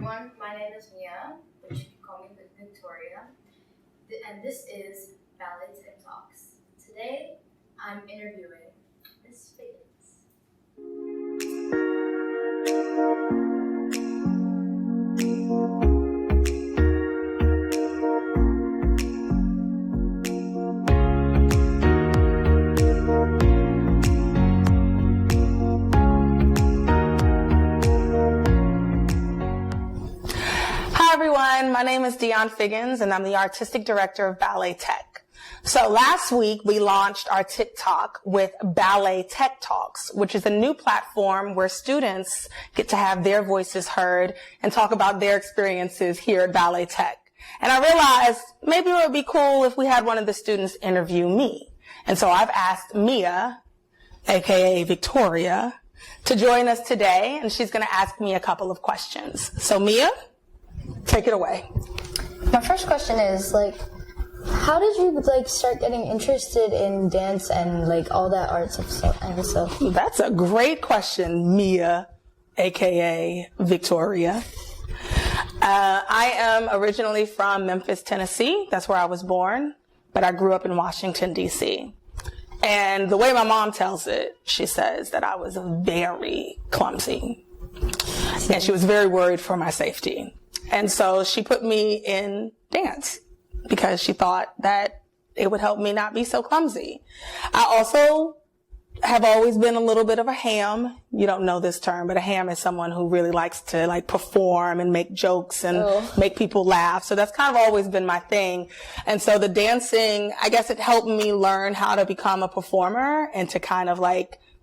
everyone, my name is Mia, but you can call me Victoria, and this is Ballet Tech Talks. Today, I'm interviewing Miss Figgins. Hi everyone, my name is Dionne Figgins and I'm the Artistic Director of Ballet Tech. So last week we launched our TikTok with Ballet Tech Talks, which is a new platform where students get to have their voices heard and talk about their experiences here at Ballet Tech. And I realized maybe it would be cool if we had one of the students interview me. And so I've asked Mia, aka Victoria, to join us today, and she's going to ask me a couple of questions. So Mia, take it away. My first question is, how did you, start getting interested in dance and, all that art stuff? That's a great question, Mia, aka Victoria. I am originally from Memphis, Tennessee. That's where I was born, but I grew up in Washington, D.C. And the way my mom tells it, she says that I was very clumsy. And she was very worried for my safety. And so she put me in dance because she thought that it would help me not be so clumsy. I also have always been a little bit of a ham. You don't know this term, but a ham is someone who really likes to perform and make jokes and make people laugh. So that's kind of always been my thing. And so the dancing, I guess it helped me learn how to become a performer and to kind of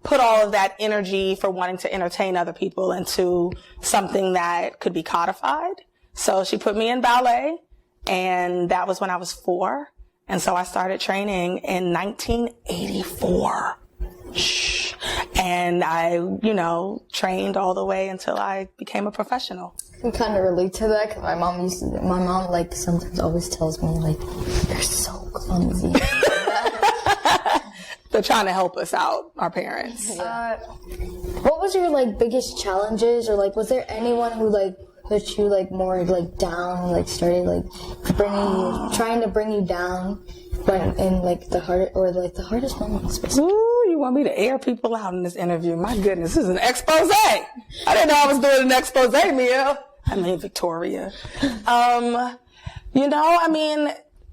put all of that energy for wanting to entertain other people into something that could be codified. So she put me in ballet, and that was when I was 4. And so I started training in 1984. And I, trained all the way until I became a professional. I can kind of relate to that because my mom sometimes always tells me, you're so clumsy. They're trying to help us out, our parents. What was your, biggest challenges, or, was there anyone who, put you, more, down, started, trying to bring you down when in, the hardest moments, basically? Ooh, you want me to air people out in this interview? My goodness, this is an expose. I didn't know I was doing an expose, Mia. Victoria.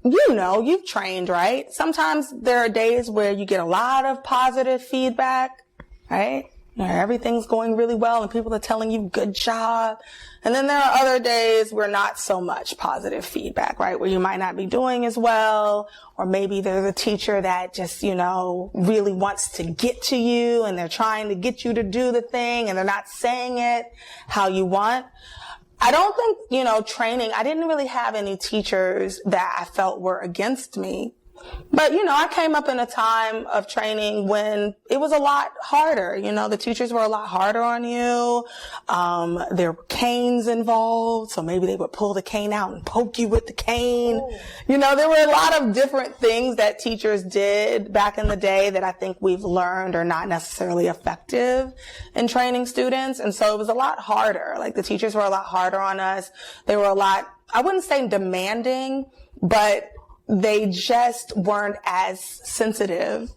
You've trained, right? Sometimes there are days where you get a lot of positive feedback, right? Where everything's going really well and people are telling you good job. And then there are other days where not so much positive feedback, right? Where you might not be doing as well, or maybe there's a teacher that just, really wants to get to you and they're trying to get you to do the thing and they're not saying it how you want. I don't think, training, I didn't really have any teachers that I felt were against me. But, I came up in a time of training when it was a lot harder. The teachers were a lot harder on you. There were canes involved, so maybe they would pull the cane out and poke you with the cane. There were a lot of different things that teachers did back in the day that I think we've learned are not necessarily effective in training students. And so it was a lot harder. The teachers were a lot harder on us. They were a lot, I wouldn't say demanding, but they just weren't as sensitive,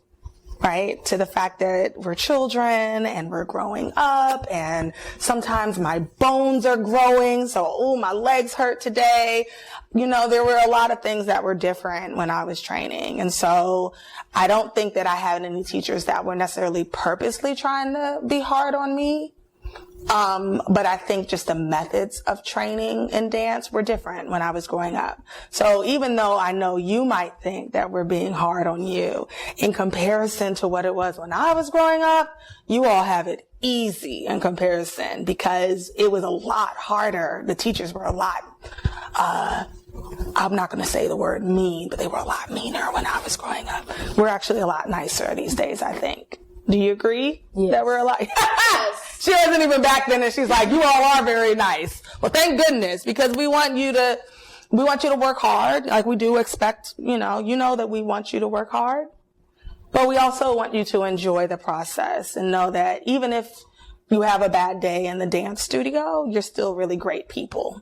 right, to the fact that we're children and we're growing up and sometimes my bones are growing, so, my legs hurt today. There were a lot of things that were different when I was training. And so I don't think that I had any teachers that were necessarily purposely trying to be hard on me. But I think just the methods of training in dance were different when I was growing up. So even though I know you might think that we're being hard on you, in comparison to what it was when I was growing up, you all have it easy in comparison because it was a lot harder. The teachers were a lot, I'm not going to say the word mean, but they were a lot meaner when I was growing up. We're actually a lot nicer these days, I think. Do you agree that we're a lot? Yes. She wasn't even back then, and she's like, you all are very nice. Well, thank goodness, because we want you to work hard. We do expect, that we want you to work hard, but we also want you to enjoy the process and know that even if you have a bad day in the dance studio, you're still really great people.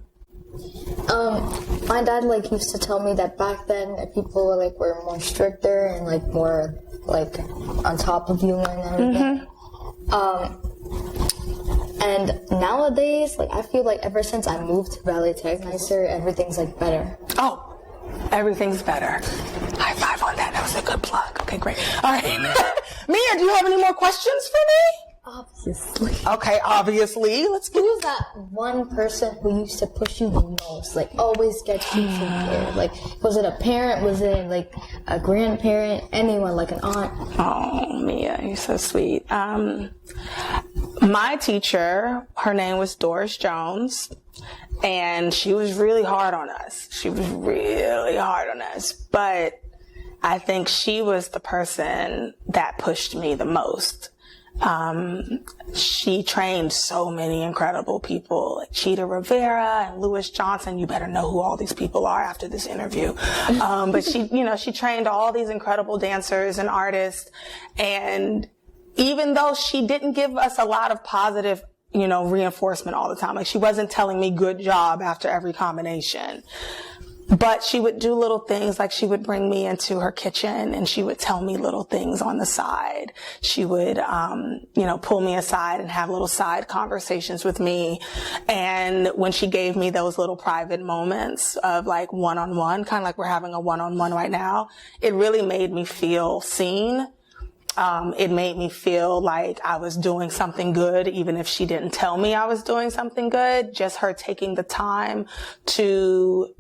My dad like used to tell me that back then people were more stricter and like more like on top of you and everything. And nowadays, like I feel like ever since I moved to Ballet Tech, nicer, everything's like better. Oh, everything's better. High five on that. That was a good plug. Okay, great. All right. Mia, do you have any more questions for me? Obviously. Okay, obviously. Let's get Who's that one person who used to push you the most? Like always gets you from there. Like was it a parent? Was it like a grandparent? Anyone? Like an aunt? Oh, Mia, you're so sweet. My teacher, her name was Doris Jones, and she was really hard on us. But I think she was the person that pushed me the most. She trained so many incredible people, like Cheetah Rivera and Louis Johnson. You better know who all these people are after this interview. But she trained all these incredible dancers and artists. And even though she didn't give us a lot of positive, reinforcement all the time, like she wasn't telling me good job after every combination, but she would do little things, like she would bring me into her kitchen and she would tell me little things on the side. She would, pull me aside and have little side conversations with me. And when she gave me those little private moments of like one-on-one, kind of like we're having a one-on-one right now, it really made me feel seen. It made me feel like I was doing something good, even if she didn't tell me I was doing something good. Just her taking the time to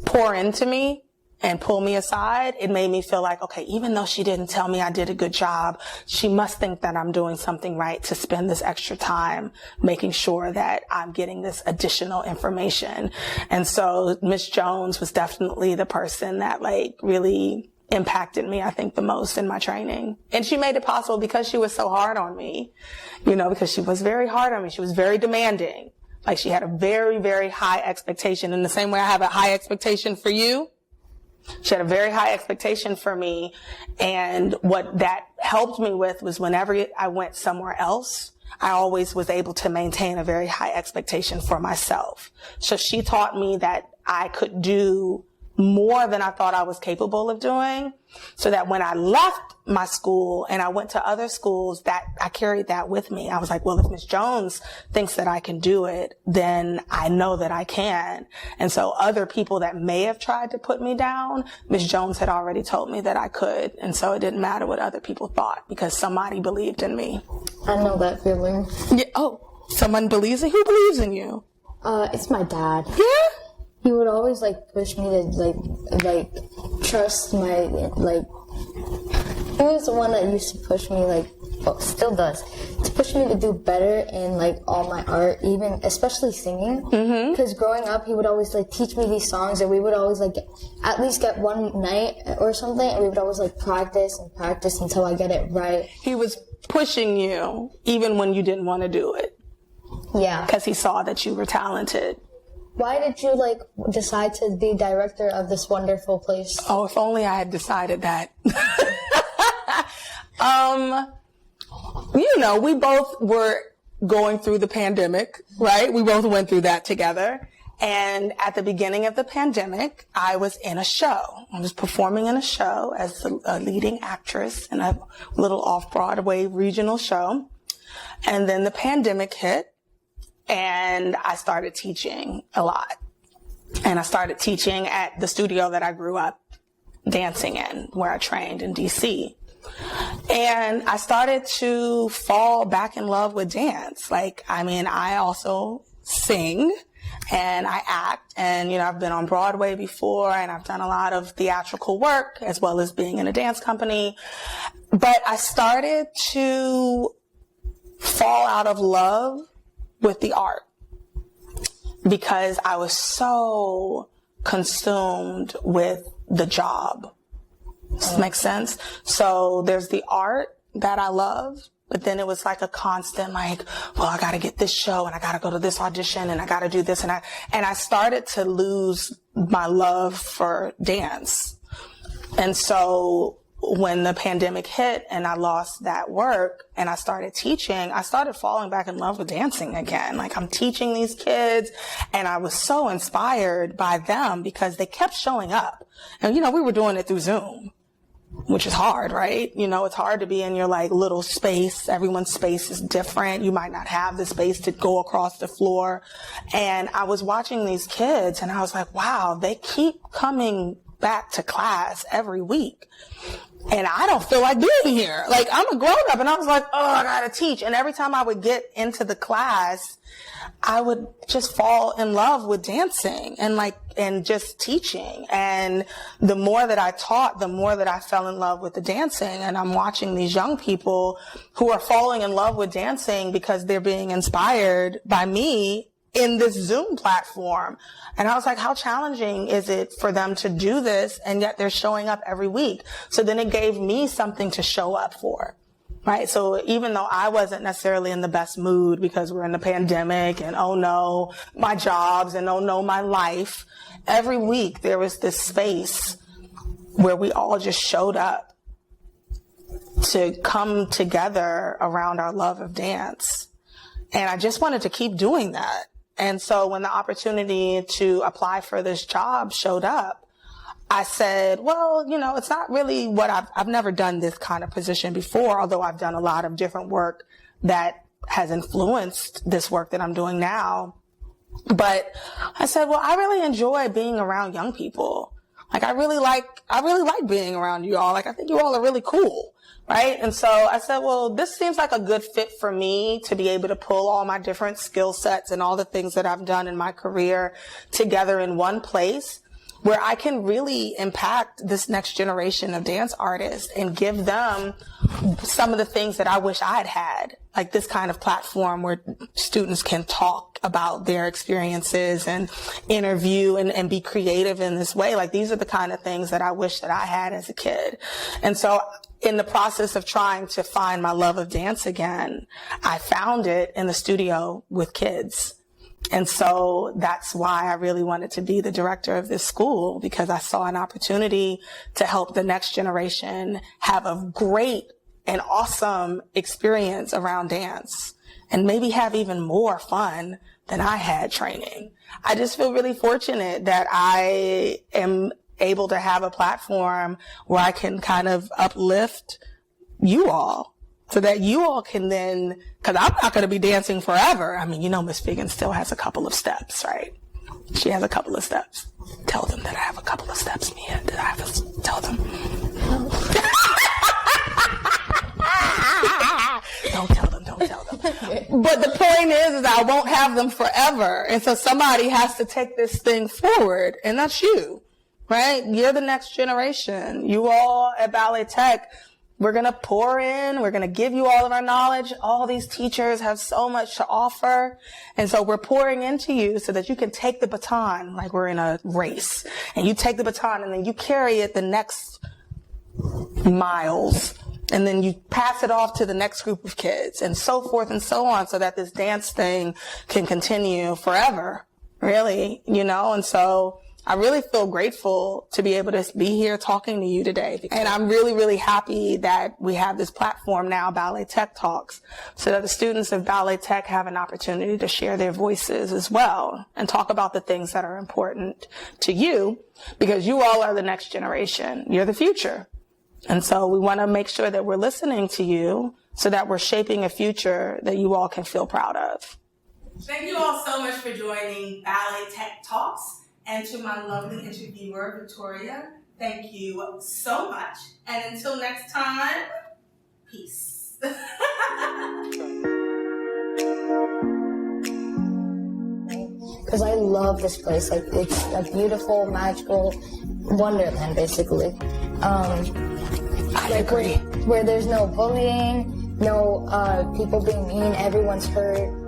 pour into me and pull me aside, it made me feel like, okay, even though she didn't tell me I did a good job, she must think that I'm doing something right to spend this extra time making sure that I'm getting this additional information. And so Miss Jones was definitely the person that really impacted me, I think, the most in my training. And she made it possible because she was so hard on me, because she was very hard on me. She was very demanding. Like she had a very, very high expectation. In the same way I have a high expectation for you, she had a very high expectation for me. And what that helped me with was whenever I went somewhere else, I always was able to maintain a very high expectation for myself. So she taught me that I could do more than I thought I was capable of doing, so that when I left my school and I went to other schools, that I carried that with me. I was like, well, if Miss Jones thinks that I can do it, then I know that I can. And so other people that may have tried to put me down, Miss Jones had already told me that I could. And so it didn't matter what other people thought because somebody believed in me. I know that feeling. Yeah. Oh, someone believes in? Who believes in you? It's my dad. Yeah? He would always push me to trust my he was the one that used to push me still does, to push me to do better in all my art, even especially singing. Because growing up he would always teach me these songs, and we would always at least get one night or something, and we would always practice and practice until I get it right. He was pushing you even when you didn't want to do it. Yeah. Because he saw that you were talented. Why did you decide to be director of this wonderful place? Oh, if only I had decided that. We both were going through the pandemic, right? We both went through that together. And at the beginning of the pandemic, I was in a show. I was performing in a show as a leading actress in a little off-Broadway regional show. And then the pandemic hit. And I started teaching a lot. And I started teaching at the studio that I grew up dancing in, where I trained in DC. And I started to fall back in love with dance. I also sing and I act, and, I've been on Broadway before, and I've done a lot of theatrical work as well as being in a dance company. But I started to fall out of love with the art because I was so consumed with the job. Does that make sense? So there's the art that I love, but then it was a constant I got to get this show and I got to go to this audition and I got to do this, and I started to lose my love for dance. And so when the pandemic hit and I lost that work and I started teaching, I started falling back in love with dancing again. Like, I'm teaching these kids and I was so inspired by them because they kept showing up. And, you know, we were doing it through Zoom, which is hard, right? You know, it's hard to be in your like little space. Everyone's space is different. You might not have the space to go across the floor. And I was watching these kids and I was like, wow, they keep coming back to class every week. And I don't feel like being here. Like, I'm a grown up and I was like, oh, I gotta teach. And every time I would get into the class, I would just fall in love with dancing and just teaching. And the more that I taught, the more that I fell in love with the dancing. And I'm watching these young people who are falling in love with dancing because they're being inspired by me in this Zoom platform. And I was like, how challenging is it for them to do this? And yet they're showing up every week. So then it gave me something to show up for, right? So even though I wasn't necessarily in the best mood because we're in the pandemic and oh no, my jobs and oh no, my life, every week there was this space where we all just showed up to come together around our love of dance. And I just wanted to keep doing that. And so when the opportunity to apply for this job showed up, I said, well, you know, it's not really what I've never done this kind of position before, although I've done a lot of different work that has influenced this work that I'm doing now. But I said, well, I really enjoy being around young people. Like, I really like being around you all. Like, I think you all are really cool. Right? And so I said, well, this seems like a good fit for me to be able to pull all my different skill sets and all the things that I've done in my career together in one place where I can really impact this next generation of dance artists and give them some of the things that I wish I'd had, like this kind of platform where students can talk about their experiences and interview and be creative in this way. Like, these are the kind of things that I wish that I had as a kid. And so in the process of trying to find my love of dance again, I found it in the studio with kids. And so that's why I really wanted to be the director of this school, because I saw an opportunity to help the next generation have a great and awesome experience around dance and maybe have even more fun than I had training. I just feel really fortunate that I am able to have a platform where I can kind of uplift you all so that you all can then, because I'm not going to be dancing forever. I mean, you know, Miss Figgins still has a couple of steps, right? She has a couple of steps. Tell them that I have a couple of steps, Mia. Did I have to tell them? Don't tell them. But the point is I won't have them forever. And so somebody has to take this thing forward, and that's you. Right? You're the next generation. You all at Ballet Tech, we're going to pour in. We're going to give you all of our knowledge. All these teachers have so much to offer. And so we're pouring into you so that you can take the baton like we're in a race. And you take the baton and then you carry it the next miles. And then you pass it off to the next group of kids and so forth and so on, so that this dance thing can continue forever, really, you know? And so I really feel grateful to be able to be here talking to you today. And I'm really, really happy that we have this platform now, Ballet Tech Talks, so that the students of Ballet Tech have an opportunity to share their voices as well and talk about the things that are important to you, because you all are the next generation. You're the future. And so we want to make sure that we're listening to you so that we're shaping a future that you all can feel proud of. Thank you all so much for joining Ballet Tech Talks. And to my lovely interviewer, Victoria, thank you so much. And until next time, peace. Because I love this place. Like, it's a beautiful, magical wonderland, basically. I agree. Where there's no bullying, no people being mean, everyone's heard.